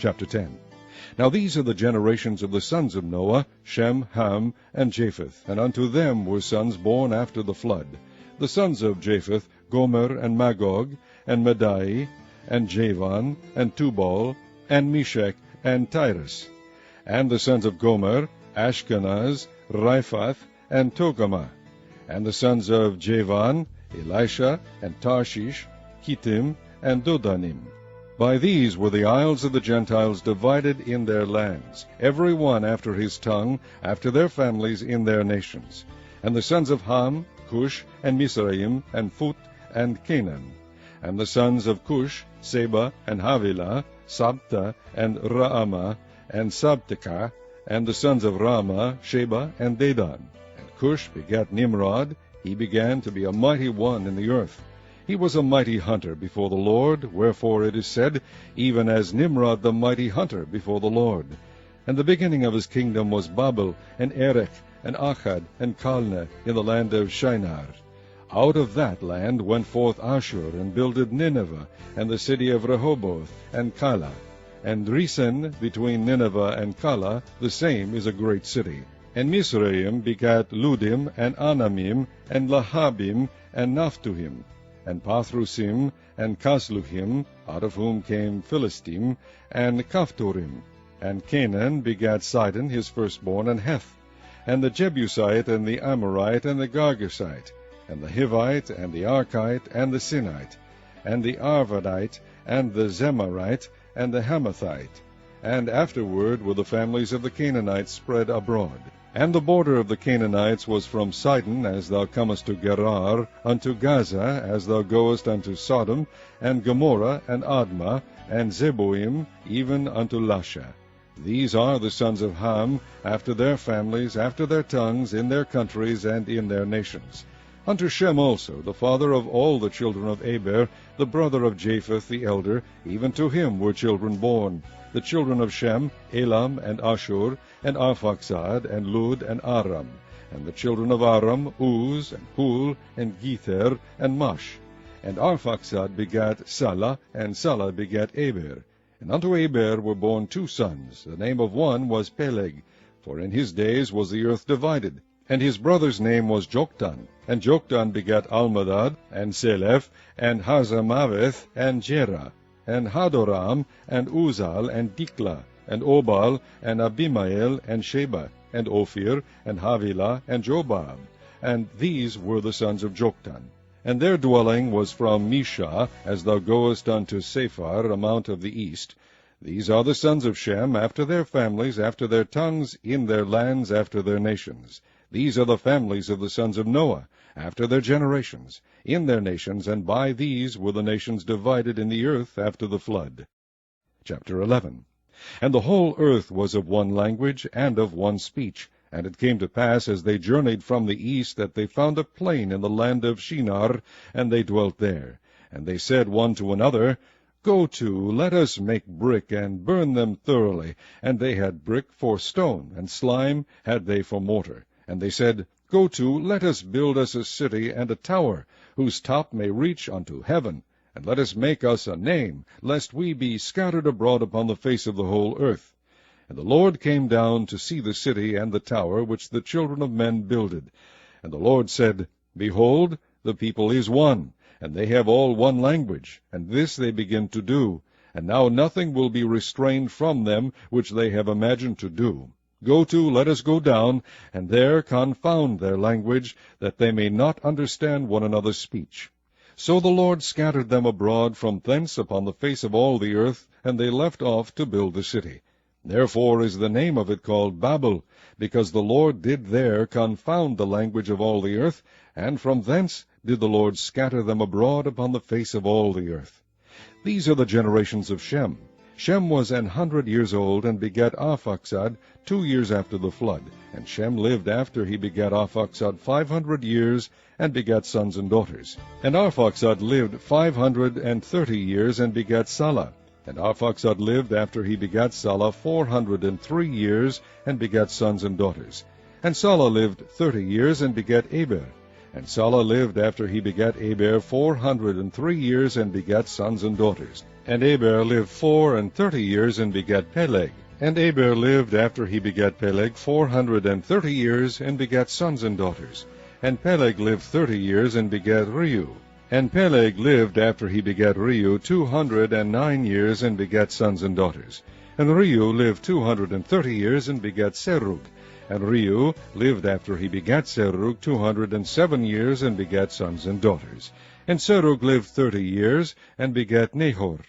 Chapter 10. Now these are the generations of the sons of Noah, Shem, Ham, and Japheth, and unto them were sons born after the flood. The sons of Japheth, Gomer, and Magog, and Madai, and Javan, and Tubal, and Meshach, and Tyrus. And the sons of Gomer, Ashkenaz, Riphath, and Togarmah. And the sons of Javan, Elisha, and Tarshish, Kittim, and Dodanim. By these were the isles of the Gentiles divided in their lands, every one after his tongue, after their families in their nations. And the sons of Ham, Cush, and Mizraim, and Phut, and Canaan. And the sons of Cush, Seba, and Havilah, Sabta, and Raamah, and Sabteka. And the sons of Raamah, Sheba, and Dedan. And Cush begat Nimrod. He began to be a mighty one in the earth. He was a mighty hunter before the Lord, wherefore it is said, even as Nimrod the mighty hunter before the Lord. And the beginning of his kingdom was Babel, and Erech, and Akkad, and Calneh, in the land of Shinar. Out of that land went forth Ashur, and builded Nineveh, and the city of Rehoboth, and Calah. And Resen between Nineveh and Calah, the same is a great city. And Mizraim begat Ludim, and Anamim, and Lahabim, and Naphtuhim, and Pathrusim, and Casluhim, out of whom came Philistim, and Caphtorim. And Canaan begat Sidon his firstborn, and Heth, and the Jebusite, and the Amorite, and the Girgashite, and the Hivite, and the Archite, and the Sinite, and the Arvadite, and the Zemarite, and the Hamathite. And afterward were the families of the Canaanites spread abroad. And the border of the Canaanites was from Sidon, as thou comest to Gerar, unto Gaza, as thou goest unto Sodom, and Gomorrah, and Admah, and Zeboim, even unto Lasha. These are the sons of Ham, after their families, after their tongues, in their countries, and in their nations. Unto Shem also, the father of all the children of Eber, the brother of Japheth the elder, even to him were children born. The children of Shem, Elam, and Ashur, and Arphaxad, and Lud, and Aram. And the children of Aram, Uz, and Hul, and Gether, and Mash. And Arphaxad begat Salah, and Salah begat Eber. And unto Eber were born 2 sons. The name of one was Peleg, for in his days was the earth divided. And his brother's name was Joktan. And Joktan begat Almadad, and Seleph, and Hazamaveth, and Jerah, and Hadoram, and Uzal, and Dikla, and Obal, and Abimael, and Sheba, and Ophir, and Havilah, and Jobab. And these were the sons of Joktan. And their dwelling was from Mishah, as thou goest unto Sephar, a mount of the east. These are the sons of Shem, after their families, after their tongues, in their lands, after their nations. These are the families of the sons of Noah, after their generations, in their nations, and by these were the nations divided in the earth after the flood. Chapter 11. And the whole earth was of one language, and of one speech. And it came to pass, as they journeyed from the east, that they found a plain in the land of Shinar, and they dwelt there. And they said one to another, Go to, let us make brick, and burn them thoroughly. And they had brick for stone, and slime had they for mortar. And they said, Go to, let us build us a city and a tower, whose top may reach unto heaven. And let us make us a name, lest we be scattered abroad upon the face of the whole earth. And the Lord came down to see the city and the tower which the children of men builded. And the Lord said, Behold, the people is one, and they have all one language, and this they begin to do. And now nothing will be restrained from them which they have imagined to do. Go to, let us go down, and there confound their language, that they may not understand one another's speech. So the Lord scattered them abroad from thence upon the face of all the earth, and they left off to build the city. Therefore is the name of it called Babel, because the Lord did there confound the language of all the earth, and from thence did the Lord scatter them abroad upon the face of all the earth. These are the generations of Shem. Shem was 100 years old, and begat Arphaxad 2 years after the flood. And Shem lived after he begat Arphaxad 500 years, and begat sons and daughters. And Arphaxad lived 530 years, and begat Salah. And Arphaxad lived after he begat Salah 403 years, and begat sons and daughters. And Salah lived 30 years, and begat Eber. And Salah lived after he begat Eber 403 years, and begat sons and daughters. And Eber lived 34 years, and begat Peleg. And Eber lived after he begat Peleg 430 years, and begat sons and daughters. And Peleg lived 30 years, and begat Reu. And Peleg lived after he begat Reu 209 years, and begat sons and daughters. And Reu lived 230 years, and begat Serug. And Reu lived after he begat Serug 207 years, and begat sons and daughters. And Serug lived 30 years, and begat Nahor.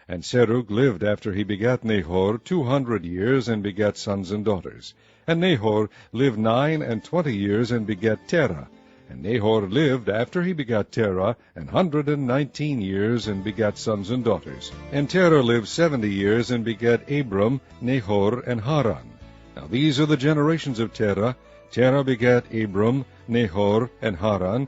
And Serug lived after he begat Nahor 200 years, and begat sons and daughters. And Nahor lived 29 years, and begat Terah. And Nahor lived after he begat Terah 119 years, and begat sons and daughters. And Terah lived 70 years, and begat Abram, Nahor, and Haran. Now these are the generations of Terah. Terah begat Abram, Nahor, and Haran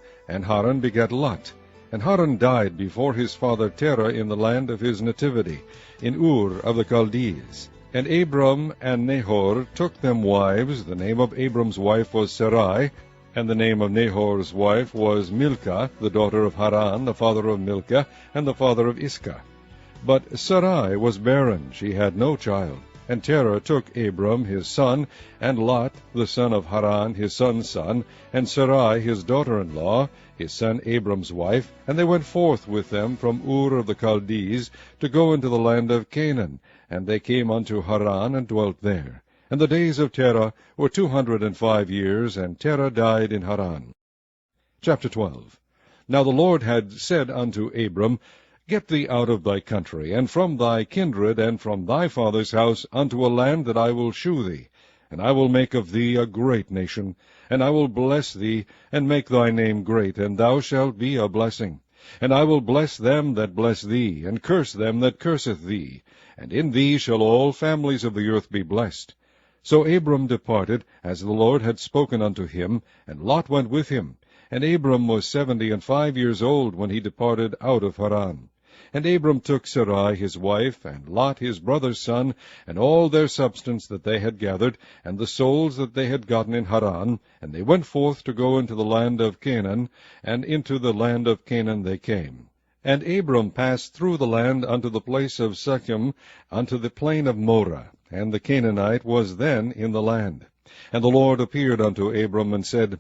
begat Lot. And Haran died before his father Terah in the land of his nativity, in Ur of the Chaldees. And Abram and Nahor took them wives. The name of Abram's wife was Sarai, and the name of Nahor's wife was Milcah, the daughter of Haran, the father of Milcah, and the father of Iscah. But Sarai was barren, she had no child. And Terah took Abram his son, and Lot the son of Haran his son's son, and Sarai his daughter-in-law, his son Abram's wife, and they went forth with them from Ur of the Chaldees to go into the land of Canaan. And they came unto Haran, and dwelt there. And the days of Terah were 205 years, and Terah died in Haran. Chapter 12. Now the Lord had said unto Abram, Get thee out of thy country, and from thy kindred, and from thy father's house, unto a land that I will shew thee. And I will make of thee a great nation, and I will bless thee, and make thy name great, and thou shalt be a blessing. And I will bless them that bless thee, and curse them that curseth thee. And in thee shall all families of the earth be blessed. So Abram departed, as the Lord had spoken unto him, and Lot went with him. And Abram was 75 years old when he departed out of Haran. And Abram took Sarai his wife, and Lot his brother's son, and all their substance that they had gathered, and the souls that they had gotten in Haran, and they went forth to go into the land of Canaan, and into the land of Canaan they came. And Abram passed through the land unto the place of SOCIM, unto the plain of Moreh, and the Canaanite was then in the land. And the Lord appeared unto Abram, and said,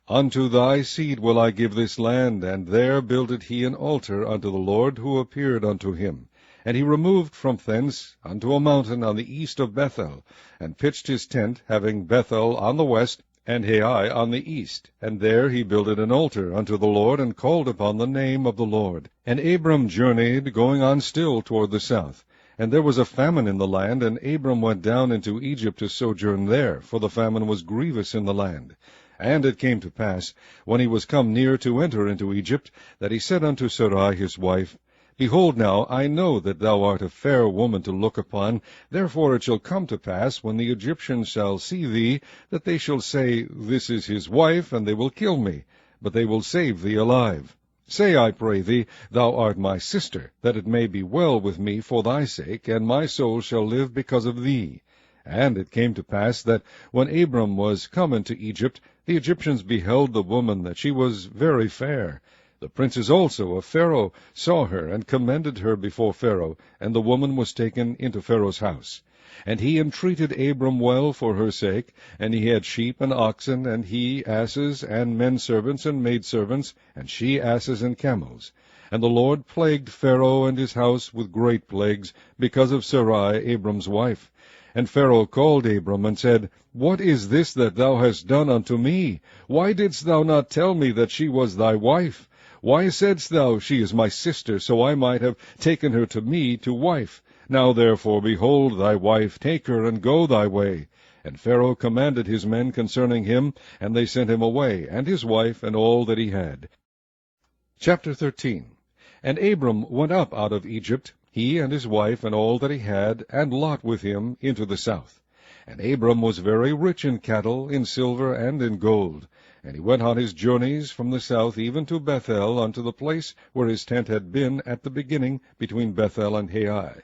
Unto thy seed will I give this land. And there builded he an altar unto the Lord, who appeared unto him. And he removed from thence unto a mountain on the east of Bethel, and pitched his tent, having Bethel on the west, and Hai on the east. And there he builded an altar unto the Lord, and called upon the name of the Lord. And Abram journeyed, going on still toward the south. And there was a famine in the land, and Abram went down into Egypt to sojourn there, for the famine was grievous in the land. And it came to pass, when he was come near to enter into Egypt, that he said unto Sarai his wife, Behold now, I know that thou art a fair woman to look upon. Therefore it shall come to pass, when the Egyptians shall see thee, that they shall say, This is his wife, and they will kill me, but they will save thee alive. Say, I pray thee, Thou art my sister, that it may be well with me for thy sake, and my soul shall live because of thee. And it came to pass that, when Abram was come into Egypt, the Egyptians beheld the woman, that she was very fair. The princes also of Pharaoh saw her, and commended her before Pharaoh, and the woman was taken into Pharaoh's house. And he entreated Abram well for her sake, and he had sheep and oxen, and he asses, and men servants and maidservants, and she asses and camels. And the Lord plagued Pharaoh and his house with great plagues, because of Sarai Abram's wife. And Pharaoh called Abram, and said, What is this that thou hast done unto me? Why didst thou not tell me that she was thy wife? Why saidst thou, She is my sister, so I might have taken her to me to wife? Now therefore, behold thy wife, take her, and go thy way. And Pharaoh commanded his men concerning him, and they sent him away, and his wife, and all that he had. Chapter 13. And Abram went up out of Egypt, he and his wife, and all that he had, and Lot with him, into the south. And Abram was very rich in cattle, in silver, and in gold. And he went on his journeys from the south even to Bethel, unto the place where his tent had been at the beginning, between Bethel and Hai,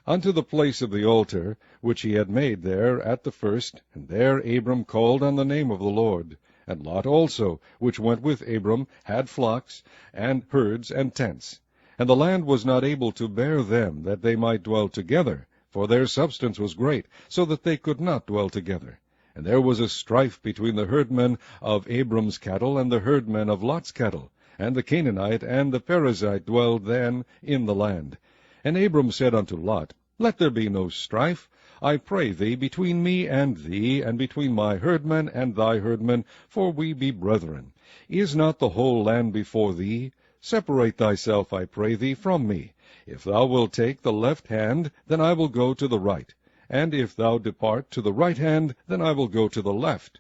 unto the place of the altar, which he had made there at the first. And there Abram called on the name of the Lord. and Lot also, which went with Abram, had flocks, and herds, and tents. And the land was not able to bear them, that they might dwell together, for their substance was great, so that they could not dwell together. And there was a strife between the herdmen of Abram's cattle and the herdmen of Lot's cattle. And the Canaanite and the Perizzite dwelled then in the land. And Abram said unto Lot, Let there be no strife, I pray thee, between me and thee, and between my herdmen and thy herdmen, for we be brethren. Is not the whole land before thee? Separate thyself, I pray thee, from me. If thou wilt take the left hand, then I will go to the right. And if thou depart to the right hand, then I will go to the left.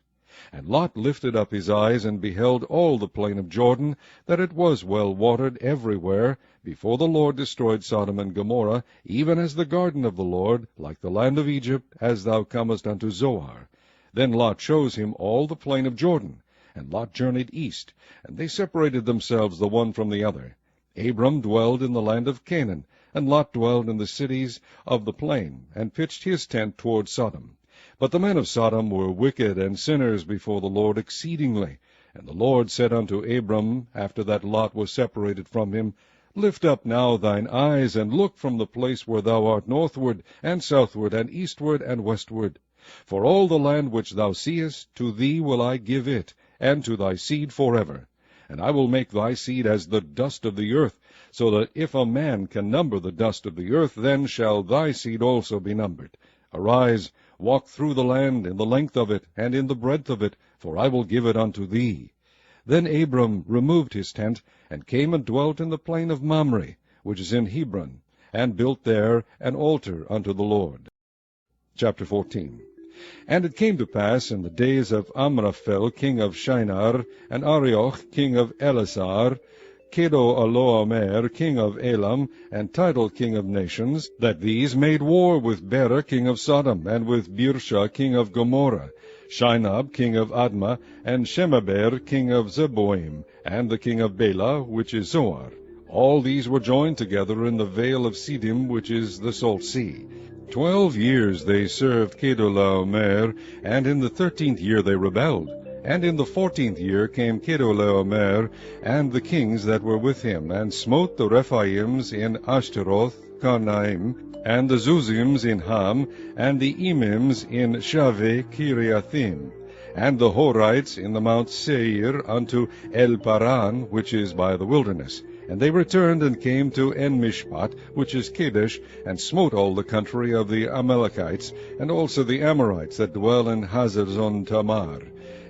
And Lot lifted up his eyes, and beheld all the plain of Jordan, that it was well watered everywhere, before the Lord destroyed Sodom and Gomorrah, even as the garden of the Lord, like the land of Egypt, as thou comest unto Zoar. Then Lot chose him all the plain of Jordan. And Lot journeyed east, and they separated themselves the one from the other. Abram dwelled in the land of Canaan, and Lot dwelled in the cities of the plain, and pitched his tent toward Sodom. But the men of Sodom were wicked and sinners before the Lord exceedingly. And the Lord said unto Abram, after that Lot was separated from him, Lift up now thine eyes, and look from the place where thou art northward, and southward, and eastward, and westward. For all the land which thou seest, to thee will I give it, and to thy seed forever. And I will make thy seed as the dust of the earth, so that if a man can number the dust of the earth, then shall thy seed also be numbered. Arise, walk through the land, in the length of it, and in the breadth of it, for I will give it unto thee. Then Abram removed his tent, and came and dwelt in the plain of Mamre, which is in Hebron, and built there an altar unto the Lord. Chapter 14. And it came to pass in the days of Amraphel king of Shinar, and Arioch king of Elasar, Kedorlaomer king of Elam, and Tidal king of nations, that these made war with Bera king of Sodom, and with Birsha king of Gomorrah, Shinab king of Admah, and Shemaber king of Zeboim, and the king of Bela, which is Zoar. All these were joined together in the vale of Siddim, which is the salt sea. 12 years they served Kedorlaomer, and in the 13th year they rebelled. And in the 14th year came Kedorlaomer, and the kings that were with him, and smote the Rephaims in Ashtaroth, Karnaim, and the Zuzims in Ham, and the Emims in Shaveh Kiriathim, and the Horites in the Mount Seir unto El Paran, which is by the wilderness. And they returned and came to En-Mishpat, which is Kadesh, and smote all the country of the Amalekites, and also the Amorites that dwell in Hazazon Tamar.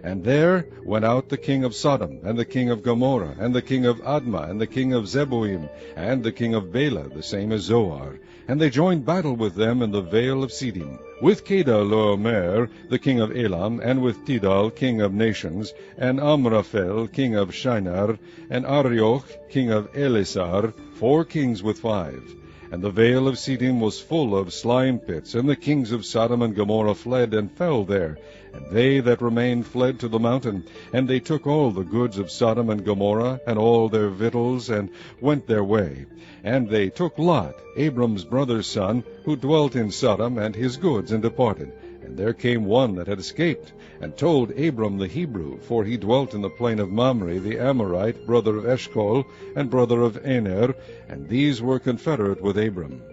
And there went out the king of Sodom, and the king of Gomorrah, and the king of Admah, and the king of Zeboim, and the king of Bela, the same as Zoar. And they joined battle with them in the vale of Siddim, with Kedorlaomer, the king of Elam, and with Tidal, king of nations, and Amraphel, king of Shinar, and Arioch, king of Elasar, 4 kings with 5. And the vale of Siddim was full of slime pits, and the kings of Sodom and Gomorrah fled and fell there. And they that remained fled to the mountain, and they took all the goods of Sodom and Gomorrah, and all their victuals, and went their way. And they took Lot, Abram's brother's son, who dwelt in Sodom, and his goods, and departed. And there came one that had escaped, and told Abram the Hebrew, for he dwelt in the plain of Mamre, the Amorite, brother of Eshcol, and brother of Aner, and these were confederate with Abram.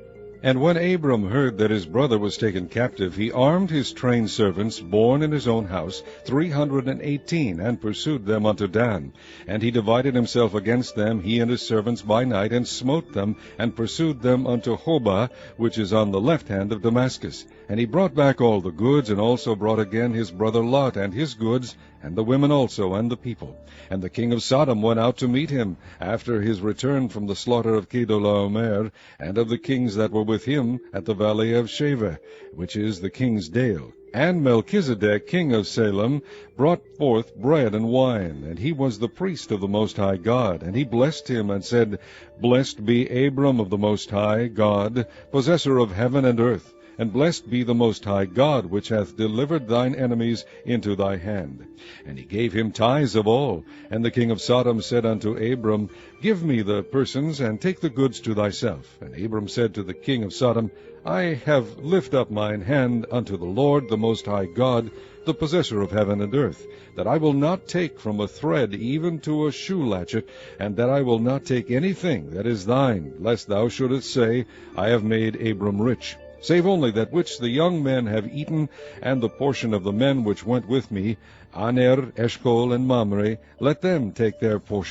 And when Abram heard that his brother was taken captive, he armed his trained servants, born in his own house, 318, and pursued them unto Dan. And he divided himself against them, he and his servants, by night, and smote them, and pursued them unto Hobah, which is on the left hand of Damascus. And he brought back all the goods, and also brought again his brother Lot, and his goods, and the women also, and the people. And the king of Sodom went out to meet him, after his return from the slaughter of Kedorlaomer, and of the kings that were with him, at the valley of Shaveh, which is the king's dale. And Melchizedek, king of Salem, brought forth bread and wine, and he was the priest of the Most High God. And he blessed him, and said, Blessed be Abram of the Most High God, possessor of heaven and earth. And blessed be the Most High God, which hath delivered thine enemies into thy hand. And he gave him tithes of all. And the king of Sodom said unto Abram, Give me the persons, and take the goods to thyself. And Abram said to the king of Sodom, I have lift up mine hand unto the Lord, the Most High God, the possessor of heaven and earth, that I will not take from a thread even to a shoe latchet, and that I will not take anything that is thine, lest thou shouldest say, I have made Abram rich. Save only that which the young men have eaten, and the portion of the men which went with me, Aner, Eshcol, and Mamre, let them take their portion.